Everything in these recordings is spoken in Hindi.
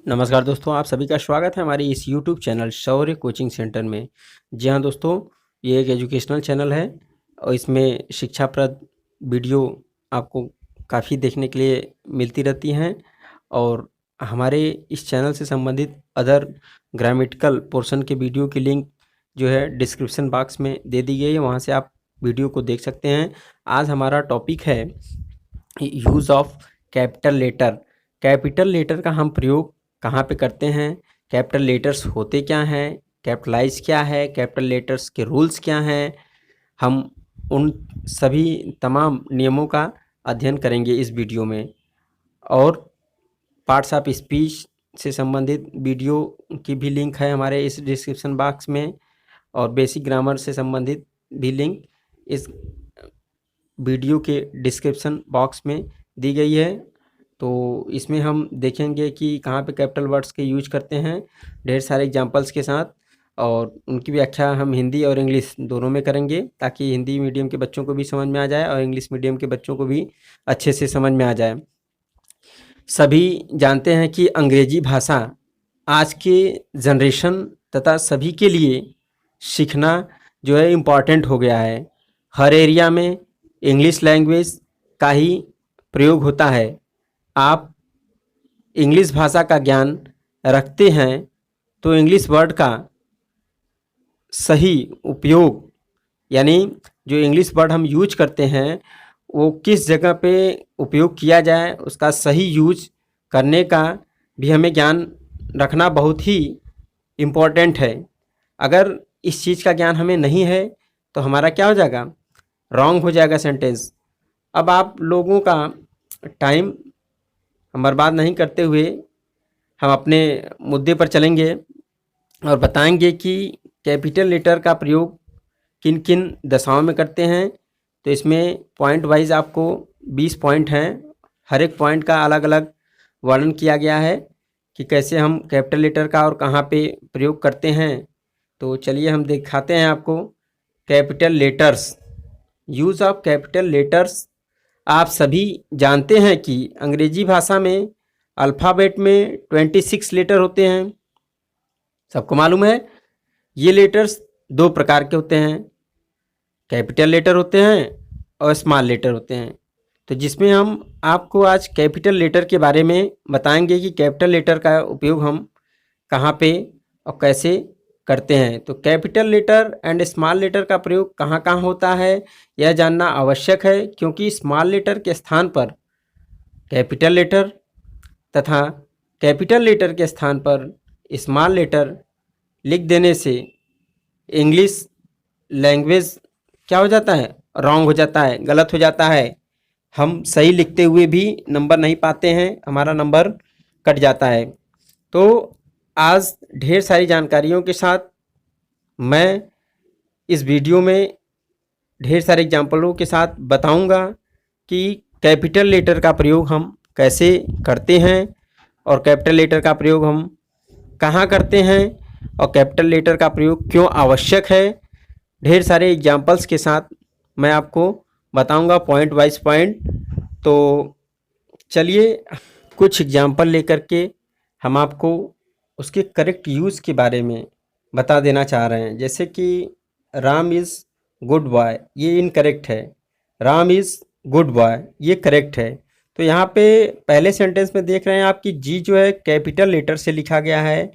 नमस्कार दोस्तों, आप सभी का स्वागत है हमारे इस YouTube channel Shaurya coaching centre में। जी हाँ दोस्तों, ये एक एजुकेशनल चैनल है और इसमें शिक्षाप्रद वीडियो आपको काफ़ी देखने के लिए मिलती रहती हैं। और हमारे इस चैनल से संबंधित अदर ग्रामेटिकल पोर्शन के वीडियो की लिंक जो है डिस्क्रिप्शन बॉक्स में दे दी गई है, वहाँ से आप वीडियो को देख सकते हैं। आज हमारा टॉपिक है use of capital letter. Capital letter का हम प्रयोग कहाँ पे करते हैं, कैपिटल लेटर्स होते क्या हैं, कैपिटलाइज क्या है, कैपिटल लेटर्स के रूल्स क्या हैं, हम उन सभी तमाम नियमों का अध्ययन करेंगे इस वीडियो में। और पार्ट्स ऑफ स्पीच से संबंधित वीडियो की भी लिंक है हमारे इस डिस्क्रिप्शन बॉक्स में, और बेसिक ग्रामर से संबंधित भी लिंक इस वीडियो के डिस्क्रिप्शन बॉक्स में दी गई है। तो इसमें हम देखेंगे कि कहाँ पे कैपिटल वर्ड्स के यूज करते हैं, ढेर सारे एग्जांपल्स के साथ, और उनकी व्याख्या हम हिंदी और इंग्लिश दोनों में करेंगे ताकि हिंदी मीडियम के बच्चों को भी समझ में आ जाए और इंग्लिश मीडियम के बच्चों को भी अच्छे से समझ में आ जाए। सभी जानते हैं कि अंग्रेजी भाषा आज के जनरेशन तथा सभी के लिए सीखना जो है इम्पॉर्टेंट हो गया है। हर एरिया में इंग्लिश लैंग्वेज का ही प्रयोग होता है। आप इंग्लिश भाषा का ज्ञान रखते हैं तो इंग्लिश वर्ड का सही उपयोग, यानी जो इंग्लिश वर्ड हम यूज करते हैं वो किस जगह पे उपयोग किया जाए, उसका सही यूज करने का भी हमें ज्ञान रखना बहुत ही इम्पोर्टेंट है। अगर इस चीज़ का ज्ञान हमें नहीं है तो हमारा क्या हो जाएगा, रॉन्ग हो जाएगा सेंटेंस। अब आप लोगों का टाइम हम बर्बाद नहीं करते हुए हम अपने मुद्दे पर चलेंगे और बताएंगे कि कैपिटल लेटर का प्रयोग किन किन दशाओं में करते हैं। तो इसमें पॉइंट वाइज आपको 20 पॉइंट हैं, हर एक पॉइंट का अलग अलग वर्णन किया गया है कि कैसे हम कैपिटल लेटर का और कहाँ पे प्रयोग करते हैं। तो चलिए हम दिखाते हैं आपको capital letters. Use of capital letters. आप सभी जानते हैं कि अंग्रेजी भाषा में अल्फ़ाबेट में 26 लेटर होते हैं, सबको मालूम है। ये लेटर्स दो प्रकार के होते हैं, कैपिटल लेटर होते हैं और स्मॉल लेटर होते हैं। तो जिसमें हम आपको आज कैपिटल लेटर के बारे में बताएंगे कि कैपिटल लेटर का उपयोग हम कहाँ पे और कैसे करते हैं। तो capital letter and small letter का प्रयोग कहाँ कहाँ होता है यह जानना आवश्यक है, क्योंकि स्मॉल लेटर के स्थान पर कैपिटल लेटर तथा कैपिटल लेटर के स्थान पर स्मॉल लेटर लिख देने से इंग्लिश लैंग्वेज क्या हो जाता है, रॉन्ग हो जाता है, गलत हो जाता है। हम सही लिखते हुए भी नंबर नहीं पाते हैं, हमारा नंबर कट जाता है। तो आज ढेर सारी जानकारियों के साथ मैं इस वीडियो में ढेर सारे एग्जाम्पलों के साथ बताऊंगा कि कैपिटल लेटर का प्रयोग हम कैसे करते हैं और कैपिटल लेटर का प्रयोग हम कहाँ करते हैं और कैपिटल लेटर का प्रयोग क्यों आवश्यक है। ढेर सारे एग्जाम्पल्स के साथ मैं आपको बताऊंगा पॉइंट वाइज पॉइंट। तो चलिए कुछ एग्जाम्पल लेकर के हम आपको उसके करेक्ट यूज़ के बारे में बता देना चाह रहे हैं। जैसे कि राम इज़ गुड बॉय, ये इनकरेक्ट है, राम इज़ गुड बॉय ये करेक्ट है। तो यहाँ पे पहले सेंटेंस में देख रहे हैं आपकी जी जो है कैपिटल लेटर से लिखा गया है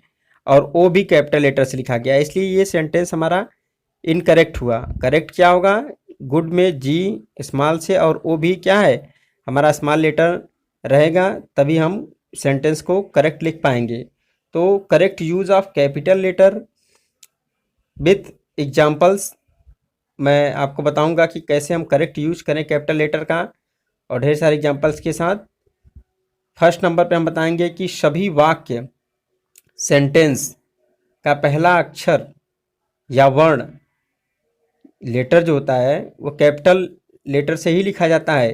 और ओ भी कैपिटल लेटर से लिखा गया है, इसलिए ये सेंटेंस हमारा इनकरेक्ट हुआ। करेक्ट क्या होगा, गुड में जी स्मॉल से और ओ भी क्या है हमारा स्मॉल लेटर रहेगा, तभी हम सेंटेंस को करेक्ट लिख पाएंगे। तो correct use of capital letter with examples मैं आपको बताऊंगा कि कैसे हम करेक्ट यूज करें कैपिटल लेटर का, और ढेर सारे एग्जाम्पल्स के साथ। फर्स्ट नंबर पे हम बताएंगे कि सभी वाक्य सेंटेंस का पहला अक्षर या वर्ण लेटर जो होता है वो कैपिटल लेटर से ही लिखा जाता है।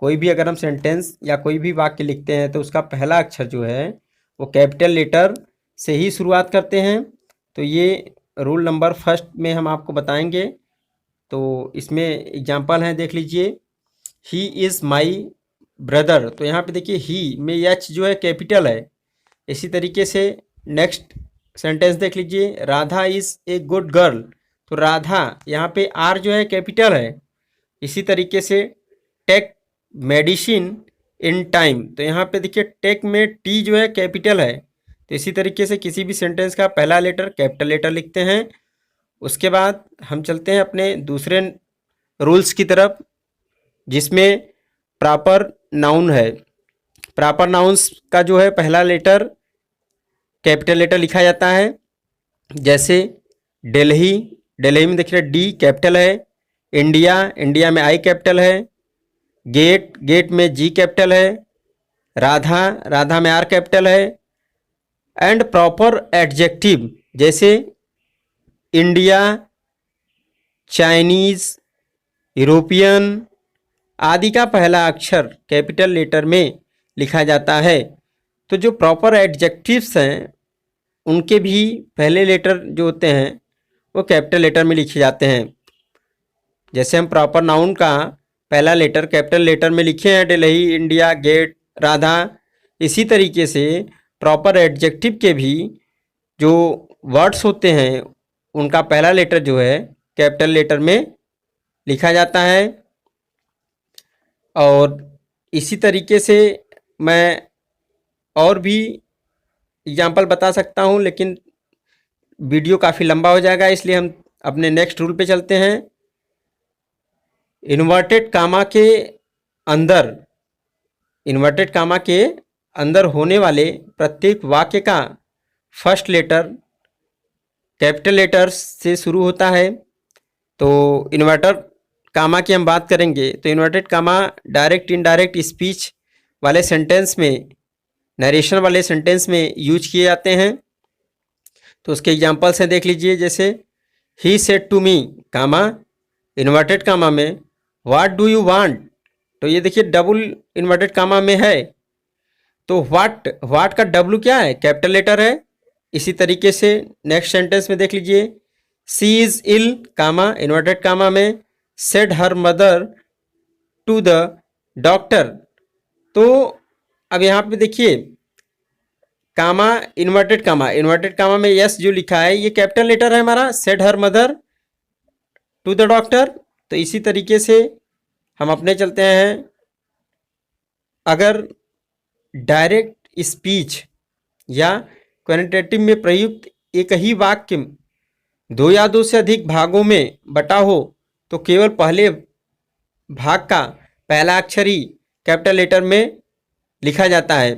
कोई भी अगर हम सेंटेंस या कोई भी वाक्य लिखते हैं तो उसका पहला अक्षर जो है वो कैपिटल लेटर से ही शुरुआत करते हैं। तो ये रूल नंबर फर्स्ट में हम आपको बताएंगे। तो इसमें एग्जाम्पल हैं, देख लीजिए। ही इज़ माई ब्रदर, तो यहाँ पे देखिए ही में एच जो है कैपिटल है, इसी तरीके से नेक्स्ट सेंटेंस देख लीजिए, Radha is a good girl. तो राधा यहाँ पे आर जो है कैपिटल है। इसी तरीके से टेक मेडिसिन इन टाइम, तो यहाँ पे देखिए टेक में टी जो है कैपिटल है। तो इसी तरीके से किसी भी सेंटेंस का पहला लेटर कैपिटल लेटर लिखते हैं। उसके बाद हम चलते हैं अपने दूसरे रूल्स की तरफ, जिसमें प्रॉपर नाउन है। प्रॉपर नाउन्स का जो है पहला लेटर कैपिटल लेटर लिखा जाता है। जैसे दिल्ली, दिल्ली में देखिए डी कैपिटल है। इंडिया, इंडिया में आई कैपिटल है। गेट, गेट में जी कैपिटल है। राधा, राधा में आर कैपिटल है। एंड प्रॉपर एडजेक्टिव जैसे इंडिया, चाइनीज, यूरोपियन आदि का पहला अक्षर कैपिटल लेटर में लिखा जाता है। तो जो प्रॉपर एडजेक्टिव्स हैं उनके भी पहले लेटर जो होते हैं वो कैपिटल लेटर में लिखे जाते हैं। जैसे हम प्रॉपर नाउन का पहला लेटर कैपिटल लेटर में लिखे हैं, दिल्ली, इंडिया, गेट, राधा। इसी तरीके से प्रॉपर एडजेक्टिव के भी जो वर्ड्स होते हैं उनका पहला लेटर जो है कैपिटल लेटर में लिखा जाता है। और इसी तरीके से मैं और भी एग्जाम्पल बता सकता हूँ, लेकिन वीडियो काफ़ी लंबा हो जाएगा, इसलिए हम अपने नेक्स्ट रूल पे चलते हैं। इन्वर्टेड कामा के अंदर, इन्वर्टेड कामा के अंदर होने वाले प्रत्येक वाक्य का फर्स्ट लेटर कैपिटल लेटर्स से शुरू होता है। तो इन्वर्टेड कामा की हम बात करेंगे तो inverted comma direct indirect speech वाले सेंटेंस में, नरेशन वाले सेंटेंस में यूज किए जाते हैं। तो उसके एग्जांपल्स हैं, देख लीजिए। जैसे ही said to me, comma inverted comma में व्हाट डू यू वांट, तो ये देखिए डबल इन्वर्टेड कामा में है। तो व्हाट का डब्लू क्या है, कैपिटल लेटर है। इसी तरीके से नेक्स्ट सेंटेंस में देख लीजिए, सी is ill, comma inverted comma में said her mother to the doctor. तो अब यहाँ पे देखिए कामा इन्वर्टेड कामा में यस जो लिखा है ये कैपिटल लेटर है हमारा, said her mother to the doctor. तो इसी तरीके से हम अपने चलते हैं, अगर डायरेक्ट स्पीच या क्वांटिटेटिव में प्रयुक्त एक ही वाक्य दो या दो से अधिक भागों में बटा हो तो केवल पहले भाग का पहला अक्षर ही कैपिटल लेटर में लिखा जाता है।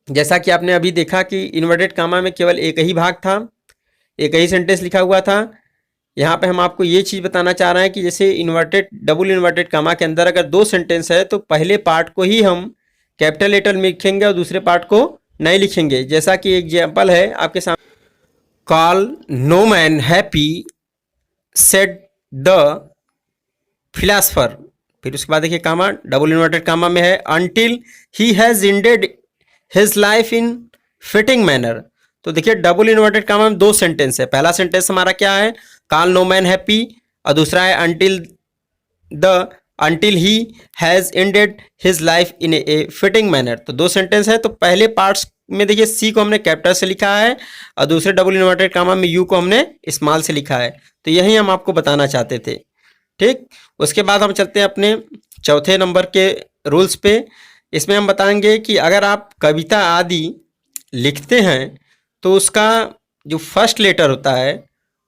जैसा कि आपने अभी देखा कि इन्वर्टेड कामा में केवल एक ही भाग था, एक ही सेंटेंस लिखा हुआ था। यहाँ पे हम आपको ये चीज़ बताना चाह रहे हैं कि जैसे डबल इन्वर्टेड कामा के अंदर अगर दो सेंटेंस है तो पहले पार्ट को ही हम कैपिटल लेटर में लिखेंगे और दूसरे पार्ट को नहीं लिखेंगे। जैसा कि एग्जाम्पल है आपके सामने, call no man happy said the philosopher. फिर उसके बाद देखिए कामा डबल इन्वर्टेड कामा में है, until he has ended his life in fitting manner. तो देखिए डबल इन्वर्टेड कामा में दो सेंटेंस है। पहला सेंटेंस हमारा क्या है, कॉल नो मैन हैप्पी, और दूसरा है until he has ended his life in A fitting manner. तो दो सेंटेंस है। तो पहले पार्ट्स में देखिए सी को हमने कैपिटल से लिखा है और दूसरे डबल इन्वर्टेड कामा में यू को हमने स्मॉल से लिखा है। तो यही हम आपको बताना चाहते थे। ठीक, उसके बाद हम चलते हैं अपने चौथे नंबर के रूल्स पे। इसमें हम बताएंगे कि अगर आप कविता आदि लिखते हैं तो उसका जो फर्स्ट लेटर होता है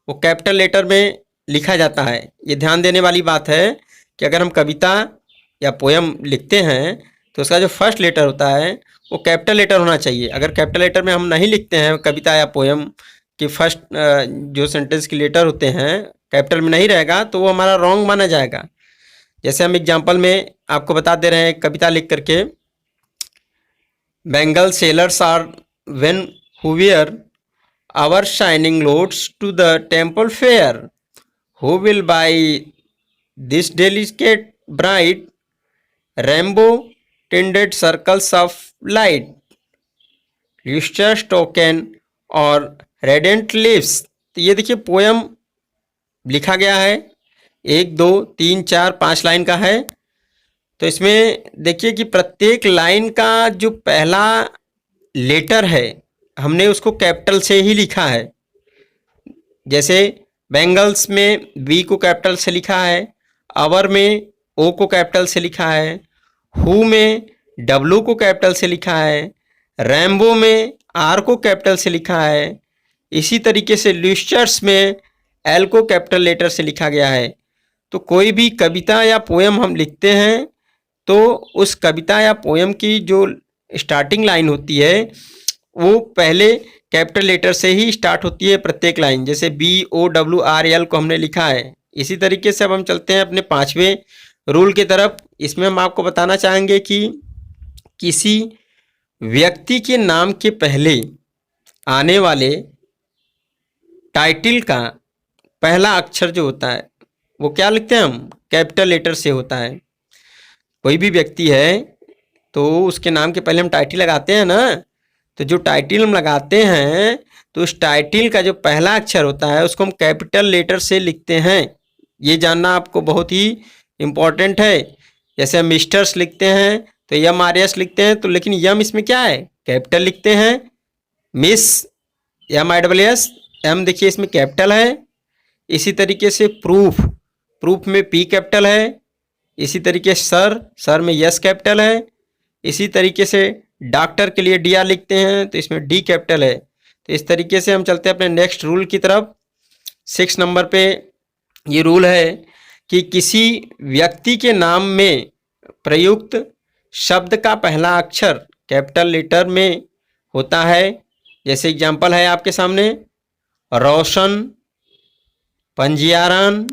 वो कैपिटल लेटर में लिखा जाता है। ये ध्यान देने वाली बात है कि अगर हम कविता या पोयम लिखते हैं तो उसका जो फर्स्ट लेटर होता है वो कैपिटल लेटर होना चाहिए। अगर कैपिटल लेटर में हम नहीं लिखते हैं, कविता या पोयम के फर्स्ट जो सेंटेंस के लेटर होते हैं कैपिटल में नहीं रहेगा तो वो हमारा रॉन्ग माना जाएगा। जैसे हम एग्जाम्पल में आपको बता दे रहे हैं कविता लिख करके, bangle sellers are when who wear our shining loads to the temple fair, who will buy this delicate bright rainbow tinted circles of light, lustrous token or radiant lives. तो ये देखिए पोयम लिखा गया है, 1 2 3 4 5 लाइन का है। तो इसमें देखिए कि प्रत्येक लाइन का जो पहला लेटर है हमने उसको कैपिटल से ही लिखा है। जैसे बेंगल्स में बी को कैपिटल से लिखा है, आवर में ओ को कैपिटल से लिखा है, हु में डब्लू को कैपिटल से लिखा है, रैम्बो में आर को कैपिटल से लिखा है। इसी तरीके से लिस्टर्स में एल को कैपिटल लेटर से लिखा गया है। तो कोई भी कविता या पोएम हम लिखते हैं तो उस कविता या पोएम की जो स्टार्टिंग लाइन होती है वो पहले कैपिटल लेटर से ही स्टार्ट होती है प्रत्येक लाइन। जैसे BOWRL को हमने लिखा है। इसी तरीके से अब हम चलते हैं अपने 5वें रूल की तरफ। इसमें हम आपको बताना चाहेंगे कि किसी व्यक्ति के नाम के पहले आने वाले टाइटल का पहला अक्षर जो होता है वो क्या लिखते हैं हम? कैपिटल लेटर से होता है। कोई भी व्यक्ति है तो उसके नाम के पहले हम टाइटल लगाते हैं ना, तो जो टाइटल हम लगाते हैं तो उस टाइटल का जो पहला अक्षर होता है उसको हम कैपिटल लेटर से लिखते हैं। ये जानना आपको बहुत ही इम्पोर्टेंट है। जैसे हम मिस्टर्स लिखते हैं तो MRS लिखते हैं, तो लेकिन यम इसमें क्या है? कैपिटल लिखते हैं। मिस MISS एम देखिए इसमें कैपिटल है। इसी तरीके से प्रूफ में P कैपिटल है। इसी तरीके से सर में यस कैपिटल है। इसी तरीके से डॉक्टर के लिए DR लिखते हैं तो इसमें D कैपिटल है। तो इस तरीके से हम चलते हैं अपने नेक्स्ट रूल की तरफ। 6 नंबर पे ये रूल है कि किसी व्यक्ति के नाम में प्रयुक्त शब्द का पहला अक्षर कैपिटल लेटर में होता है। जैसे एग्जाम्पल है आपके सामने रोशन, पंजियारन,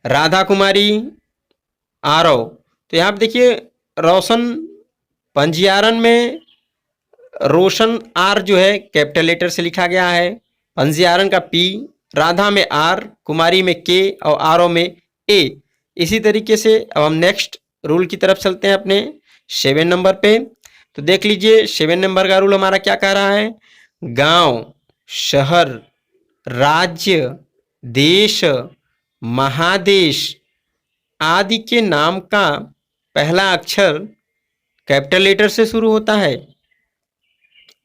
राधा कुमारी, आरव। तो यहाँ पे देखिए रोशन पंजियारन में रोशन आर जो है कैपिटल लेटर से लिखा गया है, पंजियारन का P, राधा में R, कुमारी में K और आरव में A। इसी तरीके से अब हम नेक्स्ट रूल की तरफ चलते हैं अपने 7 नंबर पे। तो देख लीजिए 7 नंबर का रूल हमारा क्या कह रहा है? गांव, शहर, राज्य, देश, महादेश आदि के नाम का पहला अक्षर कैपिटल लेटर से शुरू होता है।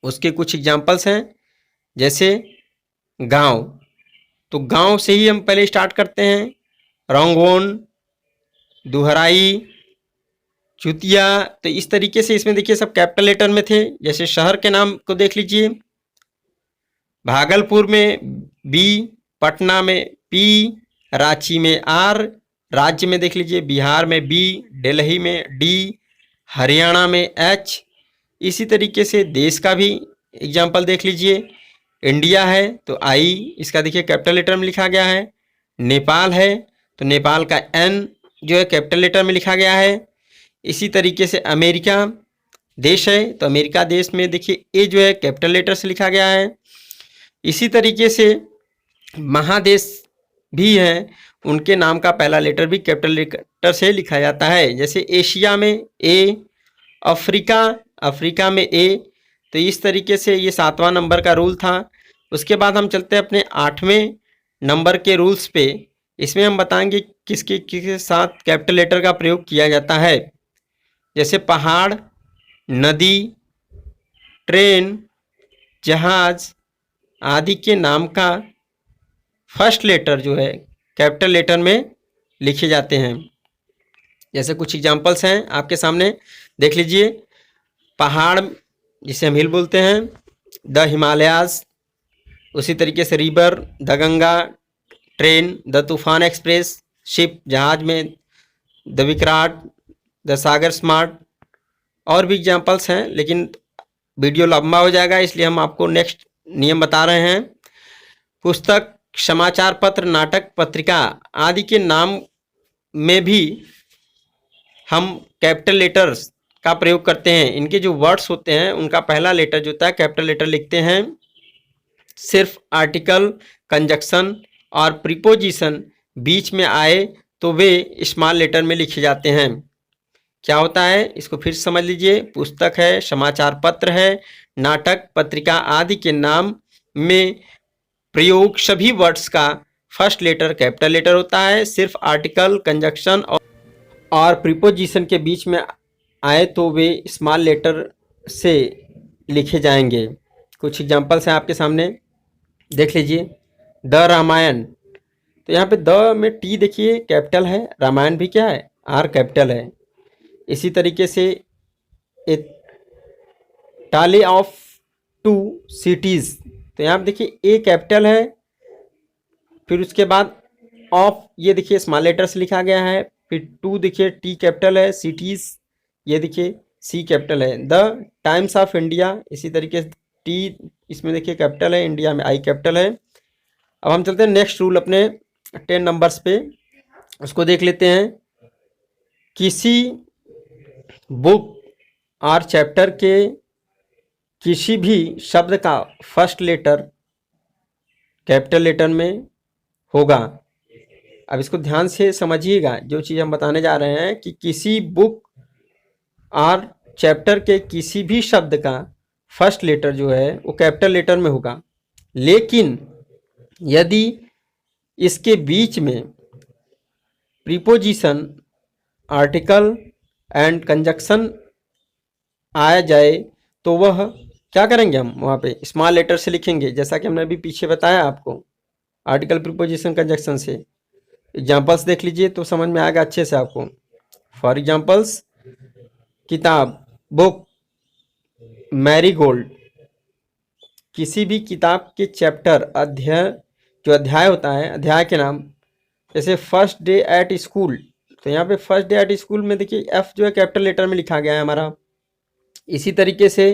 उसके कुछ एग्जाम्पल्स हैं। जैसे गांव, तो गांव से ही हम पहले स्टार्ट करते हैं। रंगोन, दुहराई, चुतिया। तो इस तरीके से इसमें देखिए सब कैपिटल लेटर में थे। जैसे शहर के नाम को देख लीजिए, भागलपुर में B, पटना में P, रांची में R, राज्य में देख लीजिए बिहार में B, दिल्ली में D, हरियाणा में H। इसी तरीके से देश का भी एग्जाम्पल देख लीजिए। इंडिया है तो I, इसका देखिए कैपिटल लेटर में लिखा गया है। नेपाल है तो नेपाल का N जो है कैपिटल लेटर में लिखा गया है। इसी तरीके से अमेरिका देश है तो अमेरिका देश में देखिए A जो है कैपिटल लेटर से लिखा गया है। इसी तरीके से महादेश भी हैं, उनके नाम का पहला लेटर भी कैपिटल लेटर से लिखा जाता है। जैसे एशिया में A, अफ्रीका में A। तो इस तरीके से ये 7वां नंबर का रूल था। उसके बाद हम चलते हैं अपने 8वें नंबर के रूल्स पे। इसमें हम बताएंगे किसके साथ कैपिटल लेटर का प्रयोग किया जाता है। जैसे पहाड़, नदी, ट्रेन, जहाज आदि के नाम का फर्स्ट लेटर जो है कैपिटल लेटर में लिखे जाते हैं। जैसे कुछ एग्जांपल्स हैं आपके सामने, देख लीजिए। पहाड़ जिसे हम हिल बोलते हैं, द हिमालयाज। उसी तरीके से river, the Ganga. Train, the तूफान एक्सप्रेस। शिप, जहाज में द विक्राट, द सागर स्मार्ट। और भी एग्जांपल्स हैं, लेकिन वीडियो लंबा हो जाएगा इसलिए हम आपको नेक्स्ट नियम बता रहे हैं। पुस्तक, समाचार पत्र, नाटक, पत्रिका आदि के नाम में भी हम कैपिटल लेटर्स का प्रयोग करते हैं। इनके जो वर्ड्स होते हैं उनका पहला लेटर जो होता है कैपिटल लेटर लिखते हैं। सिर्फ आर्टिकल, कंजक्शन और प्रीपोजिशन बीच में आए तो वे स्मॉल लेटर में लिखे जाते हैं। क्या होता है इसको फिर समझ लीजिए। पुस्तक है, समाचार पत्र है, नाटक, पत्रिका आदि के नाम में प्रयोग सभी वर्ड्स का फर्स्ट लेटर कैपिटल लेटर होता है। सिर्फ आर्टिकल, कंजक्शन और प्रीपोजिशन के बीच में आए तो वे स्मॉल लेटर से लिखे जाएंगे। कुछ एग्जाम्पल्स हैं आपके सामने, देख लीजिए। द रामायण, तो यहाँ पे द में टी देखिए कैपिटल है, रामायण भी क्या है, आर कैपिटल है। इसी तरीके से ए टाली ऑफ 2 सिटीज़, तो यहाँ पे देखिए ए कैपिटल है, फिर उसके बाद ऑफ ये देखिए स्मॉल लेटर से लिखा गया है, फिर 2 देखिए टी कैपिटल है, सिटीज़ ये देखिए सी कैपिटल है। द टाइम्स ऑफ इंडिया, इसी तरीके से टी इसमें देखिए कैपिटल है, इंडिया में आई कैपिटल है। अब हम चलते हैं नेक्स्ट रूल अपने 10 नंबर्स पे, उसको देख लेते हैं। किसी बुक और चैप्टर के किसी भी शब्द का फर्स्ट लेटर कैपिटल लेटर में होगा। अब इसको ध्यान से समझिएगा, जो चीज़ हम बताने जा रहे हैं कि किसी बुक और चैप्टर के किसी भी शब्द का फर्स्ट लेटर जो है वो कैपिटल लेटर में होगा, लेकिन यदि इसके बीच में प्रीपोजिशन, आर्टिकल एंड कंजक्शन आया जाए तो वह क्या करेंगे, हम वहाँ पे स्मॉल लेटर से लिखेंगे, जैसा कि हमने अभी पीछे बताया आपको आर्टिकल, प्रीपोजिशन, कंजक्शन से। एग्जाम्पल्स देख लीजिए तो समझ में आएगा अच्छे से आपको। फॉर एग्जाम्पल्स, किताब, बुक, मैरीगोल्ड, किसी भी किताब के चैप्टर, अध्याय, जो अध्याय होता है, अध्याय के नाम, जैसे फर्स्ट डे एट स्कूल, तो यहाँ पे फर्स्ट डे एट स्कूल में देखिए एफ जो है कैपिटल लेटर में लिखा गया है हमारा। इसी तरीके से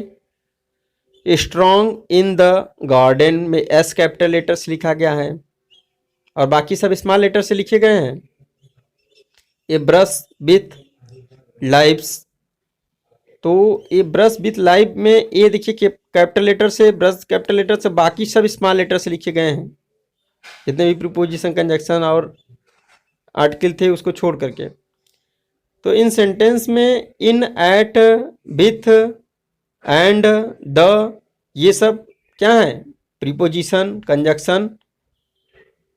स्ट्रॉन्ग इन द गार्डन में एस कैपिटल लेटर से लिखा गया है, और बाकी सब स्मॉल लेटर से लिखे गए हैं। ए ब्रश विथ लाइव्स, तो ये ब्रश विथ लाइव में ए देखिए कैपिटल लेटर से, ब्रश कैपिटल लेटर से, बाकी सब स्मॉल लेटर से लिखे गए हैं, जितने भी प्रीपोजिशन, कंजक्शन और आर्टिकल थे उसको छोड़ करके। तो इन सेंटेंस में इन, एट, विथ एंड, द, ये सब क्या है, प्रीपोजिशन, कंजक्शन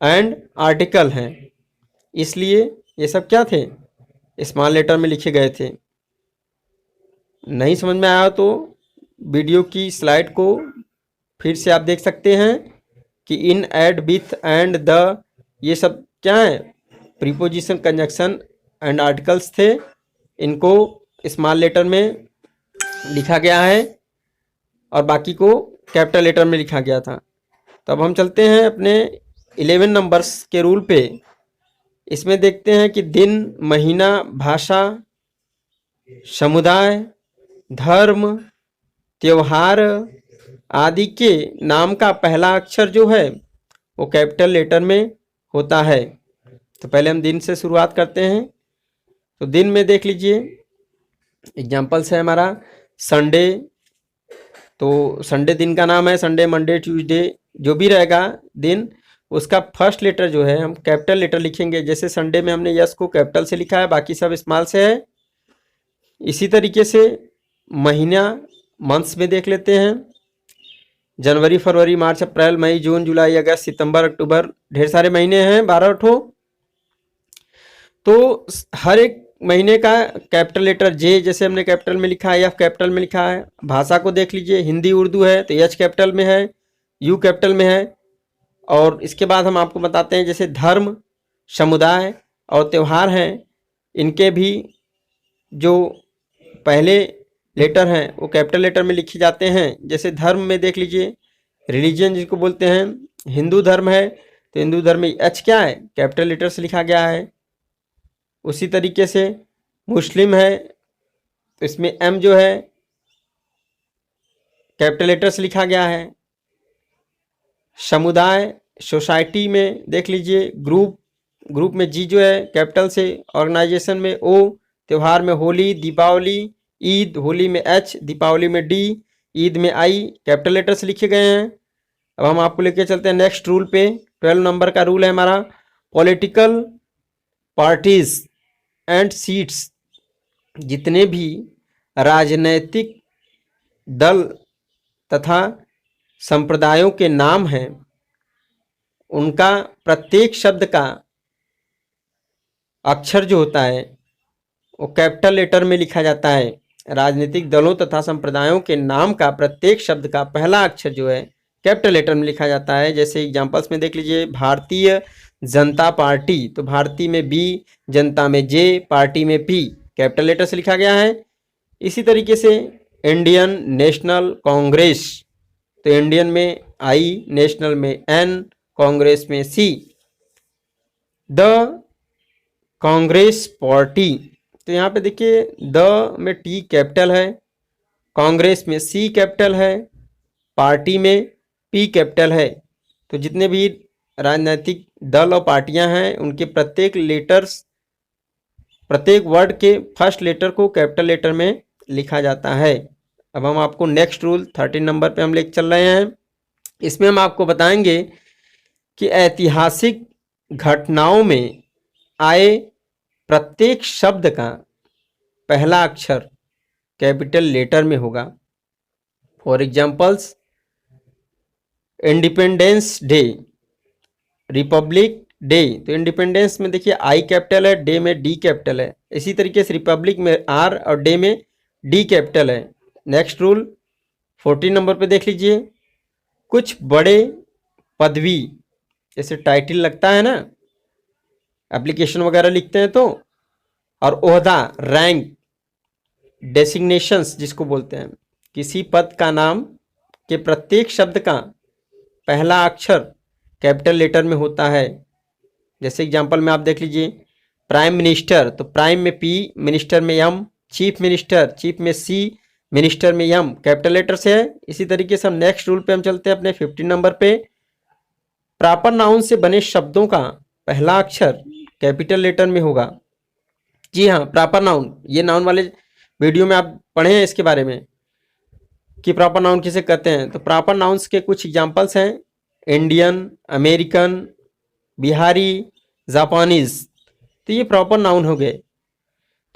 एंड आर्टिकल हैं, इसलिए ये सब क्या थे, स्मॉल लेटर में लिखे गए थे। नहीं समझ में आया तो वीडियो की स्लाइड को फिर से आप देख सकते हैं कि इन, एट, विथ एंड, द, ये सब क्या है, प्रीपोजिशन, कंजक्शन एंड आर्टिकल्स थे, इनको स्मॉल लेटर में लिखा गया है और बाकी को कैपिटल लेटर में लिखा गया था। तो अब हम चलते हैं अपने 11 नंबर्स के रूल पे। इसमें देखते हैं कि दिन, महीना, भाषा, समुदाय, धर्म, त्योहार आदि के नाम का पहला अक्षर जो है वो कैपिटल लेटर में होता है। तो पहले हम दिन से शुरुआत करते हैं। तो दिन में देख लीजिए एग्जाम्पल्स है हमारा संडे, तो संडे दिन का नाम है, संडे, मंडे, ट्यूसडे, जो भी रहेगा दिन, उसका फर्स्ट लेटर जो है हम कैपिटल लेटर लिखेंगे। जैसे संडे में हमने यस को कैपिटल से लिखा है, बाकी सब स्मॉल से है। इसी तरीके से महीना, मंथ्स में देख लेते हैं, जनवरी, फरवरी, मार्च, अप्रैल, मई, जून, जुलाई, अगस्त, सितंबर, अक्टूबर, ढेर सारे महीने हैं, 12 ठो। तो हर एक महीने का कैपिटल लेटर जे जैसे हमने कैपिटल में लिखा है, एफ कैपिटल में लिखा है। भाषा को देख लीजिए, हिंदी उर्दू है तो एच कैपिटल में है, यू कैपिटल में है। और इसके बाद हम आपको बताते हैं जैसे धर्म, समुदाय और त्यौहार हैं, इनके भी जो पहले लेटर हैं वो कैपिटल लेटर में लिखे जाते हैं। जैसे धर्म में देख लीजिए, रिलीजन जिसको बोलते हैं, हिंदू धर्म है तो हिंदू धर्म में एच क्या है, कैपिटल लेटर से लिखा गया है। उसी तरीके से मुस्लिम है तो इसमें एम जो है कैपिटल लेटर से लिखा गया है। समुदाय, सोसाइटी में देख लीजिए, ग्रुप में जी जो है कैपिटल से, ऑर्गेनाइजेशन में ओ, त्यौहार में होली, दीपावली, ईद, होली में एच, दीपावली में डी, ईद में आई, कैपिटल लेटर से लिखे गए हैं। अब हम आपको लेके चलते हैं नेक्स्ट रूल पे। 12 नंबर का रूल है हमारा, पॉलिटिकल पार्टीज एंड सीट्स, जितने भी राजनैतिक दल तथा संप्रदायों के नाम हैं उनका प्रत्येक शब्द का अक्षर जो होता है वो कैपिटल लेटर में लिखा जाता है। राजनीतिक दलों तथा संप्रदायों के नाम का प्रत्येक शब्द का पहला अक्षर जो है कैपिटल लेटर में लिखा जाता है। जैसे एग्जांपल्स में देख लीजिए, भारतीय जनता पार्टी, तो भारतीय में बी, जनता में जे, पार्टी में पी, कैपिटल लेटर से लिखा गया है। इसी तरीके से इंडियन नेशनल कांग्रेस, तो इंडियन में आई, नेशनल में एन, कांग्रेस में सी। द कांग्रेस पार्टी, तो यहाँ पे देखिए द में टी कैपिटल है, कांग्रेस में सी कैपिटल है, पार्टी में पी कैपिटल है। तो जितने भी राजनीतिक दल और पार्टियां हैं उनके प्रत्येक लेटर्स, प्रत्येक वर्ड के फर्स्ट लेटर को कैपिटल लेटर में लिखा जाता है। अब हम आपको नेक्स्ट रूल 13 नंबर पे हम लेके चल रहे हैं। इसमें हम आपको बताएंगे कि ऐतिहासिक घटनाओं में आए प्रत्येक शब्द का पहला अक्षर कैपिटल लेटर में होगा। For examples, independence day, Republic day, तो इंडिपेंडेंस में देखिए आई कैपिटल है, डे में डी कैपिटल है। इसी तरीके से रिपब्लिक में आर और डे में डी कैपिटल है। नेक्स्ट रूल 14 नंबर पे देख लीजिए, कुछ बड़े पदवी, जैसे टाइटल लगता है ना, एप्लीकेशन वगैरह लिखते हैं तो, और ओहदा, रैंक, डेसिग्नेशंस जिसको बोलते हैं, किसी पद का नाम के प्रत्येक शब्द का पहला अक्षर कैपिटल लेटर में होता है। जैसे एग्जांपल में आप देख लीजिए, प्राइम मिनिस्टर, तो प्राइम में पी, मिनिस्टर में एम, चीफ मिनिस्टर, चीफ में सी, मिनिस्टर में एम, कैपिटल लेटर से है। इसी तरीके से हम नेक्स्ट रूल पे हम चलते हैं अपने 15 नंबर पे। प्रॉपर नाउन से बने शब्दों का पहला अक्षर कैपिटल लेटर में होगा। जी हाँ, प्रॉपर नाउन, ये नाउन वाले वीडियो में आप पढ़े हैं इसके बारे में कि प्रॉपर नाउन किसे कहते हैं। तो प्रॉपर नाउन्स के कुछ एग्जांपल्स हैं, इंडियन, अमेरिकन, बिहारी, जापानीज, तो ये प्रॉपर नाउन हो गए।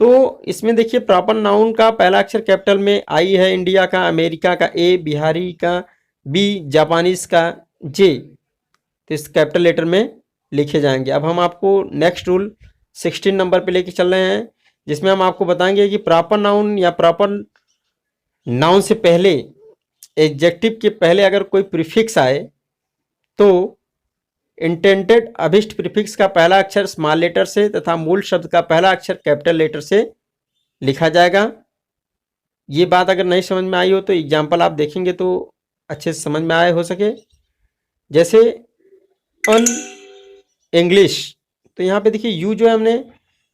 तो इसमें देखिए प्रॉपर नाउन का पहला अक्षर कैपिटल में आई है, इंडिया का, अमेरिका का ए, बिहारी का बी, जापानीज का जे, तो इस कैपिटल लेटर में लिखे जाएंगे। अब हम आपको नेक्स्ट रूल 16 नंबर पे लेके चल रहे हैं, जिसमें हम आपको बताएंगे कि प्रॉपर नाउन या प्रॉपर नाउन से पहले, एडजेक्टिव के पहले अगर कोई प्रीफिक्स आए तो इंटेंडेड अभिष्ट प्रीफिक्स का पहला अक्षर स्मॉल लेटर से तथा मूल शब्द का पहला अक्षर कैपिटल लेटर से लिखा जाएगा। ये बात अगर नहीं समझ में आई हो तो एग्जाम्पल आप देखेंगे तो अच्छे से समझ में आए हो सके। जैसे अन इंग्लिश, तो यहाँ पे देखिए यू जो है हमने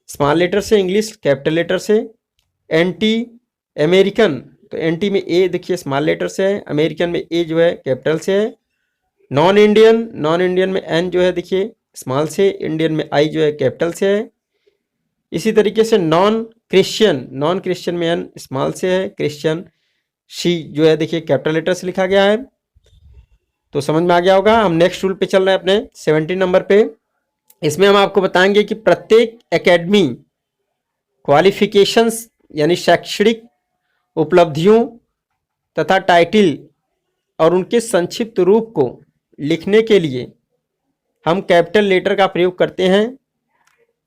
स्मॉल लेटर से, इंग्लिश कैपिटल लेटर से। एंटी अमेरिकन, तो एंटी में ए देखिए स्मॉल लेटर से है, अमेरिकन में ए जो है कैपिटल से है। नॉन इंडियन, नॉन इंडियन में एन जो है देखिए स्मॉल से, इंडियन में आई जो है कैपिटल से है। इसी तरीके से नॉन क्रिश्चियन, नॉन क्रिश्चियन में एन स्मॉल से है, क्रिश्चियन सी जो है देखिए कैपिटल लेटर से लिखा गया है। तो समझ में आ गया होगा। हम नेक्स्ट रूल पे चल रहे हैं अपने 17 नंबर पे। इसमें हम आपको बताएंगे कि प्रत्येक एकेडमी क्वालिफिकेशंस यानी शैक्षणिक उपलब्धियों तथा टाइटल और उनके संक्षिप्त रूप को लिखने के लिए हम कैपिटल लेटर का प्रयोग करते हैं।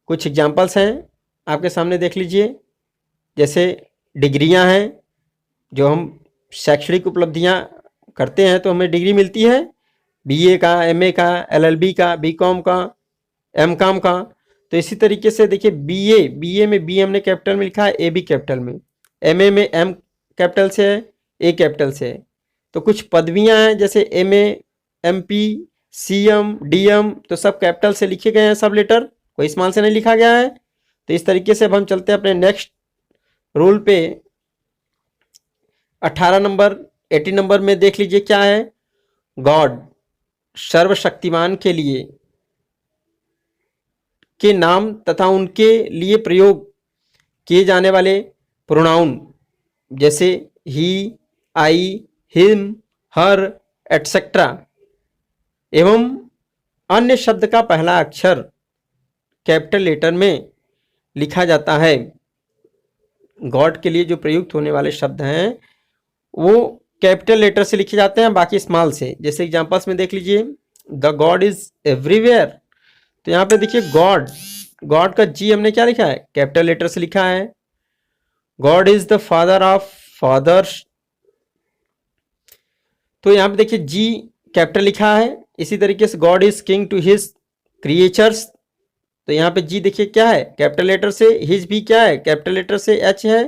कुछ एग्जांपल्स हैं आपके सामने, देख लीजिए। जैसे डिग्रियां हैं, जो हम शैक्षणिक उपलब्धियां करते हैं तो हमें डिग्री मिलती है, बीए का, एमए का, एलएलबी का, बीकॉम का, एमकॉम का। तो इसी तरीके से देखिए बीए में बी हमने कैपिटल में लिखा है, ए भी कैपिटल में, एमए में एम कैपिटल से है, ए कैपिटल से है। तो कुछ पदवियां हैं जैसे एमए, एमपी, सीएम, डीएम, तो सब कैपिटल से लिखे गए हैं, सब लेटर, कोई स्मॉल से नहीं लिखा गया है। तो इस तरीके से अब हम चलते हैं अपने नेक्स्ट रूल पे 18 नंबर 18 नंबर में देख लीजिए क्या है। गॉड, सर्वशक्तिमान के लिए के नाम तथा उनके लिए प्रयोग किए जाने वाले प्रोनाउन जैसे ही, आई, हिम, हर, एटसेट्रा एवं अन्य शब्द का पहला अक्षर कैपिटल लेटर में लिखा जाता है। गॉड के लिए जो प्रयुक्त होने वाले शब्द हैं वो कैपिटल लेटर से लिखे जाते हैं, बाकी स्मॉल से। जैसे एग्जांपल्स में देख लीजिए, द गॉड इज एवरीवेयर, तो यहाँ पे देखिए गॉड, गॉड का जी हमने क्या लिखा है, कैपिटल लेटर से लिखा है। God is the father of fathers. तो यहाँ पे देखिए जी कैपिटल लिखा है। इसी तरीके से God is king to his creatures. तो यहाँ पे जी देखिए क्या है, कैपिटल लेटर से, हिज भी क्या है, कैपिटल लेटर से एच है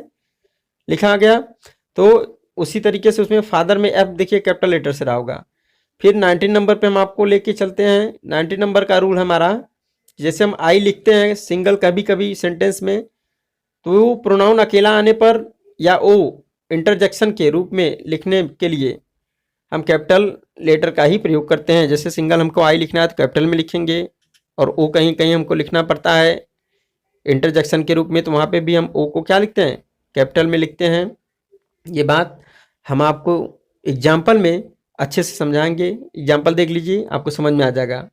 लिखा गया। तो उसी तरीके से उसमें फादर में एफ देखिए कैपिटल लेटर से रहा होगा। फिर 19 नंबर पे हम आपको लेके चलते हैं। 19 नंबर का रूल हमारा, जैसे हम आई लिखते हैं सिंगल कभी कभी सेंटेंस में, तो प्रोनाउन अकेला आने पर या ओ इंटरजेक्शन के रूप में लिखने के लिए हम कैपिटल लेटर का ही प्रयोग करते हैं। जैसे सिंगल हमको आई लिखना है तो कैपिटल में लिखेंगे, और ओ कहीं कहीं हमको लिखना पड़ता है इंटरजेक्शन के रूप में, तो वहाँ पे भी हम ओ को क्या लिखते हैं, कैपिटल में लिखते हैं। ये बात हम आपको एग्जाम्पल में अच्छे से समझाएंगे। एग्जाम्पल देख लीजिए, आपको समझ में आ जाएगा।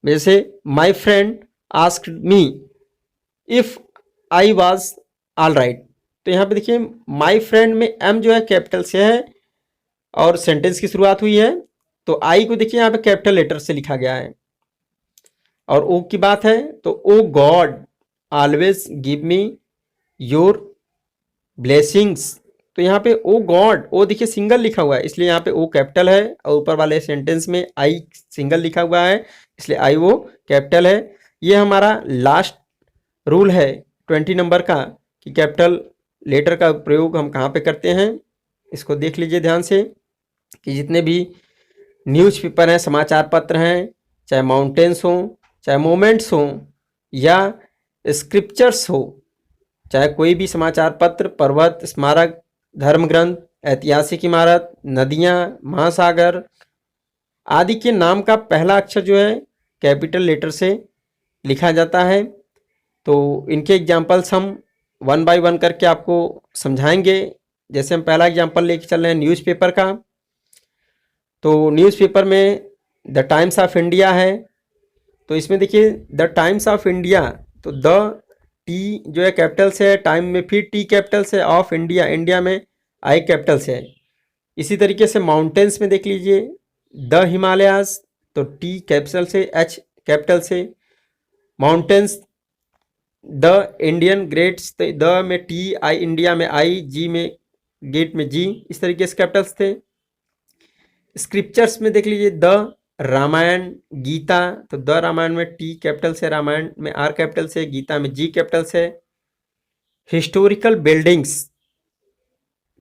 जैसे my friend asked me if I was all right. तो यहाँ पे देखिए माई फ्रेंड में एम जो है कैपिटल से है और सेंटेंस की शुरुआत हुई है, तो आई को देखिए यहाँ पे कैपिटल लेटर से लिखा गया है। और ओ की बात है तो oh God always give me your blessings. तो यहाँ पे ओ गॉड, ओ देखिए सिंगल लिखा हुआ है इसलिए यहाँ पे ओ कैपिटल है, और ऊपर वाले सेंटेंस में आई सिंगल लिखा हुआ है इसलिए आई वो कैपिटल है। ये हमारा लास्ट रूल है 20 नंबर का कि कैपिटल लेटर का प्रयोग हम कहाँ पे करते हैं। इसको देख लीजिए ध्यान से कि जितने भी न्यूज़पेपर हैं, समाचार पत्र हैं, चाहे माउंटेन्स हों, चाहे मोमेंट्स हों, या स्क्रिप्चर्स हो, चाहे कोई भी समाचार पत्र, पर्वत, स्मारक, धर्म ग्रंथ, ऐतिहासिक इमारत, नदियाँ, महासागर आदि के नाम का पहला अक्षर जो है कैपिटल लेटर से लिखा जाता है। तो इनके एग्जाम्पल्स हम वन बाय वन करके आपको समझाएंगे। जैसे हम पहला एग्जाम्पल लेके चल रहे हैं न्यूज़पेपर का। तो न्यूज़पेपर में द टाइम्स ऑफ इंडिया है, तो इसमें देखिए द टाइम्स ऑफ इंडिया, तो द टी जो है कैपिटल से है, टाइम में फिर टी कैपिटल से, ऑफ इंडिया, इंडिया में आई कैपिटल से है। इसी तरीके से माउंटेन्स में देख लीजिए द हिमालयाज, तो टी कैपिटल से, एच कैपिटल से। माउंटेन्स द इंडियन ग्रेट्स, तो द में टी, आई इंडिया में आई, जी में गेट में जी, इस तरीके से कैपिटल्स थे। स्क्रिप्चर्स में देख लीजिए द रामायण, गीता, तो द रामायण में टी कैपिटल से, रामायण में आर कैपिटल से, गीता में जी कैपिटल से। हिस्टोरिकल बिल्डिंग्स,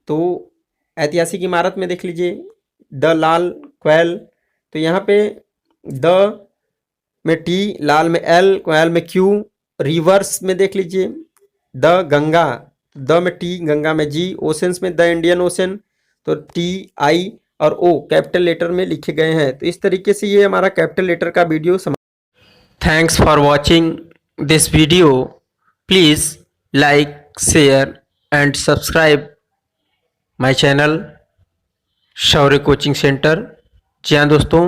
तो ऐतिहासिक इमारत में देख लीजिए द लाल क्वैल, तो यहाँ पे द में टी, लाल में एल, क्वैल में क्यू। रिवर्स में देख लीजिए द गंगा, द में टी, गंगा में जी। ओशंस में द इंडियन ओशन, तो टी, आई और ओ कैपिटल लेटर में लिखे गए हैं। तो इस तरीके से ये हमारा कैपिटल लेटर का video thanks for watching this video. Please like, share and subscribe my channel Shaurya coaching centre. जी हाँ दोस्तों,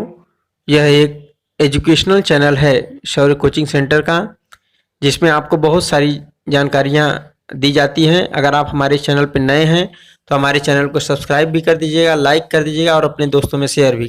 यह एक एजुकेशनल चैनल है शौर्य कोचिंग सेंटर का, जिसमें आपको बहुत सारी जानकारियाँ दी जाती हैं। अगर आप हमारे चैनल पर नए हैं तो हमारे चैनल को सब्सक्राइब भी कर दीजिएगा, लाइक कर दीजिएगा और अपने दोस्तों में शेयर भी।